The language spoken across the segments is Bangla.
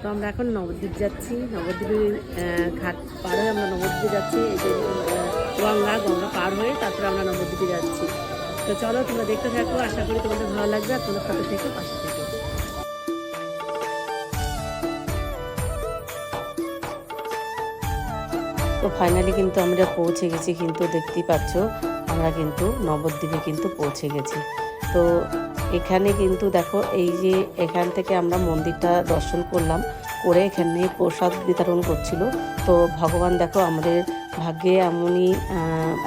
তো আমরা এখন নবদ্বীপ যাচ্ছি। নবদ্বীপের ঘাট পার হয়ে আমরা নবদ্বীপে যাচ্ছি। এই যে গঙ্গা পার হয়ে তারপরে আমরা নবদ্বীপে যাচ্ছি। তো চলো তোমরা দেখতে থাকো, আশা করি তোমাদের ভালো লাগবে আর তোমাদের সাথে থেকে পাশে থেকে। তো ফাইনালি কিন্তু আমরা পৌঁছে গেছি, কিন্তু দেখতেই পাচ্ছ আমরা কিন্তু নবদ্বীপে কিন্তু পৌঁছে গেছি। তো এখানে কিন্তু দেখো এই যে এখান থেকে আমরা মন্দিরটা দর্শন করলাম, করে এখানে প্রসাদ বিতরণ করছিল। তো ভগবান দেখো আমাদের ভাগ্যে এমনই,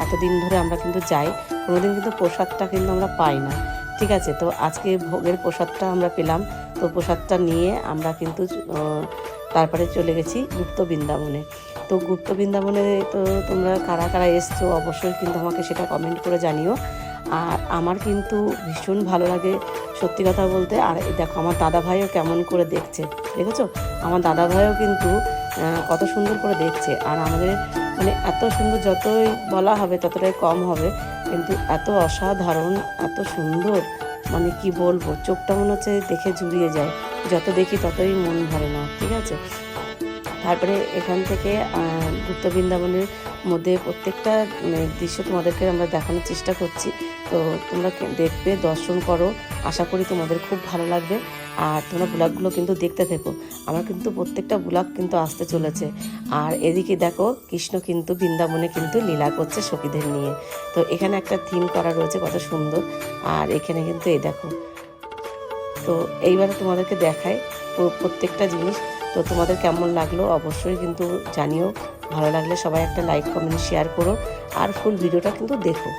এতদিন ধরে আমরা কিন্তু যাই, কোনোদিন কিন্তু প্রসাদটা কিন্তু আমরা পাই না। ঠিক আছে, তো আজকে ভোগের প্রসাদটা আমরা পেলাম। তো প্রসাদটা নিয়ে আমরা কিন্তু তারপরে চলে গেছি গুপ্ত বৃন্দাবনে। তো গুপ্ত বৃন্দাবনে তো তোমরা কারা কারা এসছো অবশ্যই কিন্তু আমাকে সেটা কমেন্ট করে জানিও। আর আমার কিন্তু ভীষণ ভালো লাগে সত্যি কথা বলতে। আর দেখো আমার দাদা ভাইও কেমন করে দেখছে, দেখেছো? আমার দাদা ভাইও কিন্তু কত সুন্দর করে দেখছে। আর আমাদের মানে এত সুন্দর, যতই বলা হবে ততটাই কম হবে, কিন্তু এত অসাধারণ, এত সুন্দর, মানে কি বলবো, চোখটা মনে হচ্ছে দেখে জুড়িয়ে যায়, যত দেখি ততই মন ভরে না। ঠিক আছে, তারপরে এখান থেকে গুপ্ত বৃন্দাবনের মধ্যে প্রত্যেকটা দৃশ্য তোমাদেরকে আমরা দেখানোর চেষ্টা করছি। তো তোমরা দেখবে, দর্শন করো, আশা করি তোমাদের খুব ভালো লাগবে। আর তোমরা ব্লগগুলো কিন্তু দেখতে থেকো, আমার কিন্তু প্রত্যেকটা ব্লগ কিন্তু আসতে চলেছে। আর এদিকে দেখো কৃষ্ণ কিন্তু বৃন্দাবনে কিন্তু লীলা করছে সখীদের নিয়ে। তো এখানে একটা থিম করা রয়েছে কত সুন্দর। আর এখানে কিন্তু এই দেখো, তো এইবারে তোমাদেরকে দেখাই প্রত্যেকটা জিনিস। তো তোমাদের কেমন লাগলো অবশ্যই কিন্তু জানিও। ভালো লাগলে সবাই একটা লাইক, কমেন্ট, শেয়ার করো আর ফুল ভিডিওটা কিন্তু দেখো।